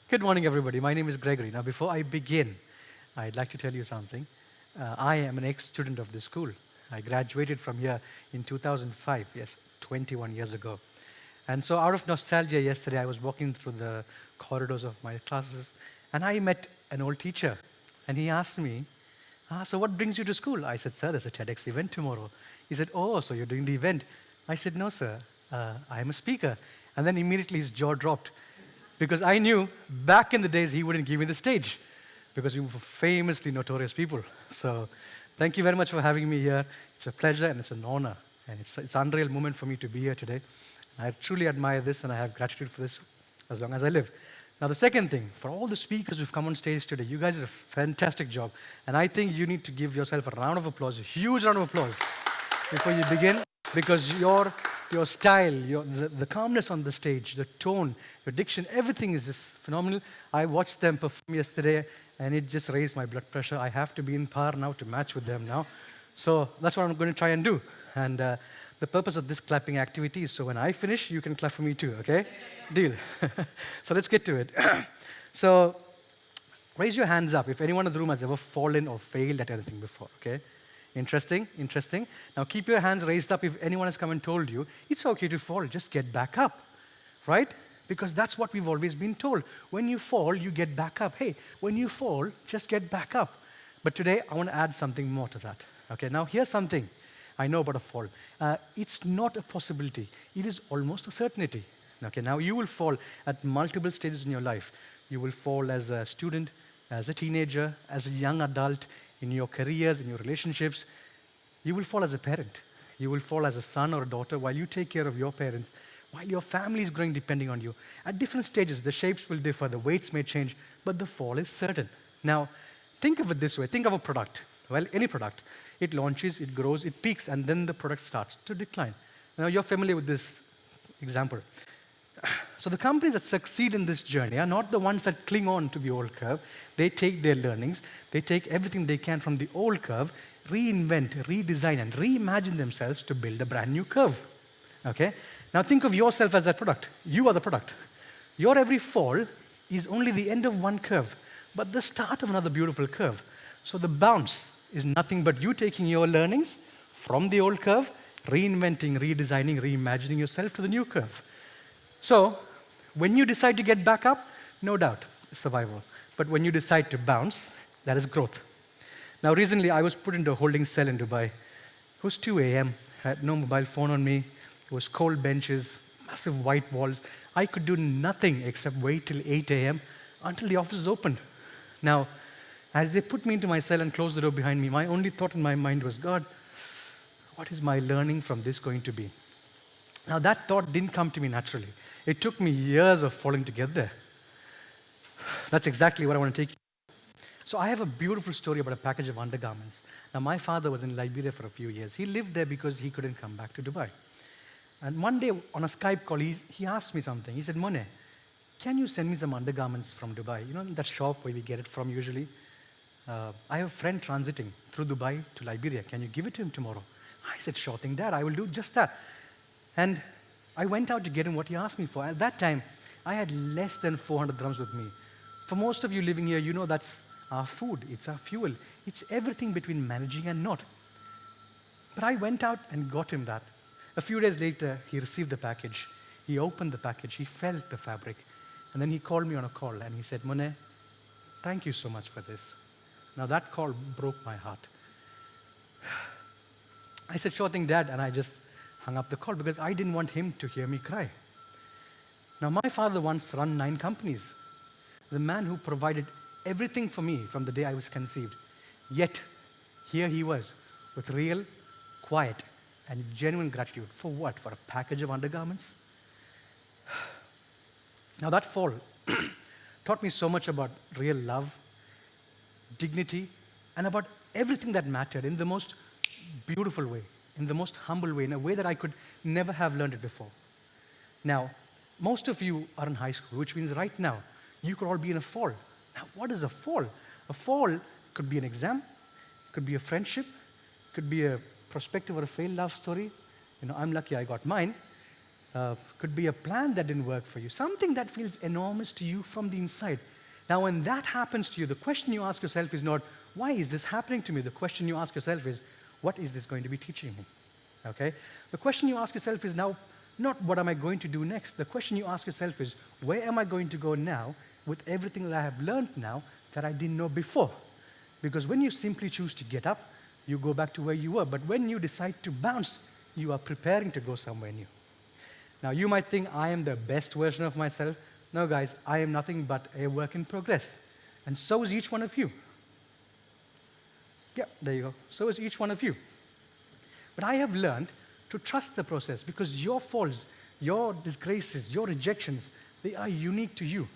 Good morning, everybody. My name is Gregory. Now, before I begin, I'd like to tell you something. I am an ex-student of this school. I graduated from here in 2005, yes, 21 years ago. And so out of nostalgia, yesterday I was walking through the corridors of my classes, and I met an old teacher. And he asked me, so what brings you to school? I said, sir, there's a TEDx event tomorrow. He said, oh, so you're doing the event. I said, no, sir, I am a speaker. And then immediately his jaw dropped. Because I knew back in the days he wouldn't give me the stage because we were famously notorious people. So thank you very much for having me here. It's a pleasure and it's an honor. And it's an unreal moment for me to be here today. I truly admire this and I have gratitude for this as long as I live. Now the second thing, for all the speakers who've come on stage today, you guys did a fantastic job. And I think you need to give yourself a round of applause, a huge round of applause before you begin, because your style, the calmness on the stage, the tone, your diction, everything is just phenomenal. I watched them perform yesterday, and it just raised my blood pressure. I have to be in par now to match with them now. So that's what I'm going to try and do. And the purpose of this clapping activity is so when I finish, you can clap for me too, okay? Deal. So let's get to it. So raise your hands up if anyone in the room has ever fallen or failed at anything before, okay? Interesting, interesting. Now keep your hands raised up if anyone has come and told you, it's okay to fall, just get back up, right? Because that's what we've always been told. When you fall, you get back up. Hey, when you fall, just get back up. But today, I want to add something more to that. Okay, now here's something I know about a fall. It's not a possibility. It is almost a certainty. Okay, now you will fall at multiple stages in your life. You will fall as a student, as a teenager, as a young adult, in your careers, in your relationships. You will fall as a parent. You will fall as a son or a daughter while you take care of your parents, while your family is growing depending on you. At different stages, the shapes will differ, the weights may change, but the fall is certain. Now, think of it this way. Think of a product. Well, any product. It launches, it grows, it peaks, and then the product starts to decline. Now, you're familiar with this example. So the companies that succeed in this journey are not the ones that cling on to the old curve. They take their learnings, they take everything they can from the old curve, reinvent, redesign, and reimagine themselves to build a brand new curve. Okay? Now think of yourself as that product. You are the product. Your every fall is only the end of one curve, but the start of another beautiful curve. So the bounce is nothing but you taking your learnings from the old curve, reinventing, redesigning, reimagining yourself to the new curve. So, when you decide to get back up, no doubt, survival. But when you decide to bounce, that is growth. Now, recently, I was put into a holding cell in Dubai. It was 2 a.m. I had no mobile phone on me. It was cold benches, massive white walls. I could do nothing except wait till 8 a.m. until the office opened. Now, as they put me into my cell and closed the door behind me, my only thought in my mind was, God, what is my learning from this going to be? Now, that thought didn't come to me naturally. It took me years of falling to get there. That's exactly what I want to take you. So I have a beautiful story about a package of undergarments. Now, my father was in Liberia for a few years. He lived there because he couldn't come back to Dubai. And one day, on a Skype call, he asked me something. He said, Mone, can you send me some undergarments from Dubai? You know, that shop where we get it from usually? I have a friend transiting through Dubai to Liberia. Can you give it to him tomorrow? I said, sure thing, Dad. I will do just that. And I went out to get him what he asked me for. At that time, I had less than 400 dirhams with me. For most of you living here, you know that's our food, it's our fuel. It's everything between managing and not. But I went out and got him that. A few days later, he received the package. He opened the package, he felt the fabric. And then he called me on a call and he said, Mone, thank you so much for this. Now that call broke my heart. I said, sure thing, Dad, and I just hung up the call because I didn't want him to hear me cry. Now, my father once ran 9 companies. The man who provided everything for me from the day I was conceived. Yet, here he was with real, quiet, and genuine gratitude. For what? For a package of undergarments? Now, that fall taught me so much about real love, dignity, and about everything that mattered in the most beautiful way, in the most humble way, in a way that I could never have learned it before. Now, most of you are in high school, which means right now, you could all be in a fall. Now, what is a fall? A fall could be an exam, could be a friendship, could be a prospective or a failed love story. You know, I'm lucky I got mine. Could be a plan that didn't work for you, something that feels enormous to you from the inside. Now, when that happens to you, the question you ask yourself is not, why is this happening to me? The question you ask yourself is, what is this going to be teaching me? Okay? The question you ask yourself is now not what am I going to do next. The question you ask yourself is, where am I going to go now with everything that I have learned now that I didn't know before? Because when you simply choose to get up, you go back to where you were. But when you decide to bounce, you are preparing to go somewhere new. Now, you might think I am the best version of myself. No, guys, I am nothing but a work in progress. And so is each one of you. Yeah, there you go. So is each one of you. But I have learned to trust the process because your faults, your disgraces, your rejections, they are unique to you.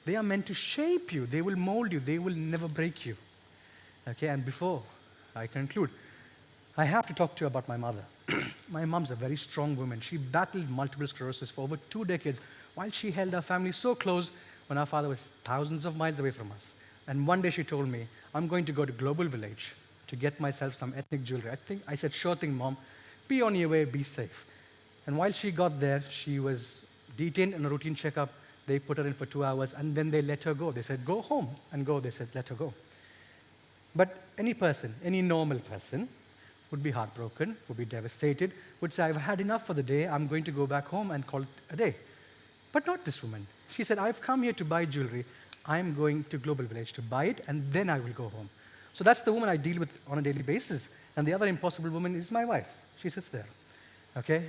They are meant to shape you. They will mold you. They will never break you. Okay, and before I conclude, I have to talk to you about my mother. My mom's a very strong woman. She battled multiple sclerosis for over 2 decades while she held our family so close when our father was thousands of miles away from us. And one day she told me, I'm going to go to Global Village to get myself some ethnic jewelry. I said, sure thing, Mom. Be on your way, be safe. And while she got there, she was detained in a routine checkup. They put her in for 2 hours, and then they let her go. They said, go home, and go. They said, let her go. But any person, any normal person, would be heartbroken, would be devastated, would say, I've had enough for the day, I'm going to go back home and call it a day. But not this woman. She said, I've come here to buy jewelry. I'm going to Global Village to buy it, and then I will go home. So that's the woman I deal with on a daily basis. And the other impossible woman is my wife. She sits there. Okay?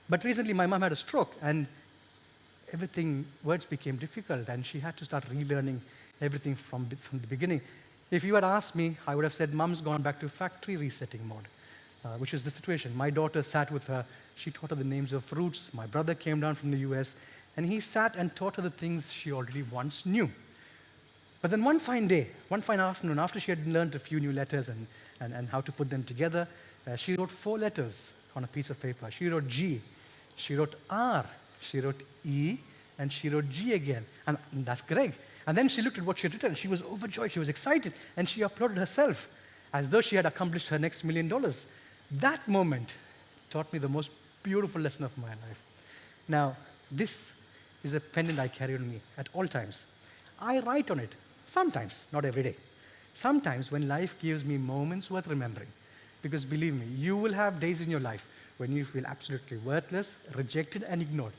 But recently my mom had a stroke, and words became difficult, and she had to start relearning everything from the beginning. If you had asked me, I would have said, Mom's gone back to factory resetting mode, which is the situation. My daughter sat with her. She taught her the names of fruits. My brother came down from the US, and he sat and taught her the things she already once knew. But then one fine day, one fine afternoon, after she had learned a few new letters and how to put them together, she wrote 4 letters on a piece of paper. She wrote G, she wrote R, she wrote E, and she wrote G again. And that's Greg. And then she looked at what she had written, and she was overjoyed, she was excited, and she applauded herself as though she had accomplished her next $1 million. That moment taught me the most beautiful lesson of my life. Now, this is a pendant I carry on me at all times. I write on it, sometimes, not every day. Sometimes when life gives me moments worth remembering. Because believe me, you will have days in your life when you feel absolutely worthless, rejected, and ignored.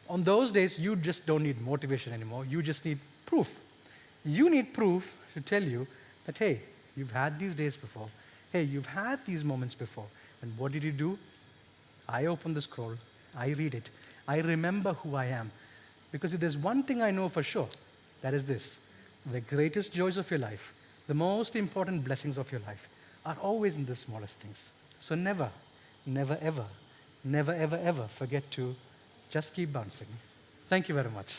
On those days, you just don't need motivation anymore. You just need proof. You need proof to tell you that, hey, you've had these days before. Hey, you've had these moments before. And what did you do? I open the scroll. I read it. I remember who I am. Because if there's one thing I know for sure, that is this. The greatest joys of your life, the most important blessings of your life, are always in the smallest things. So never, never, ever, never, ever, ever forget to just keep bouncing. Thank you very much.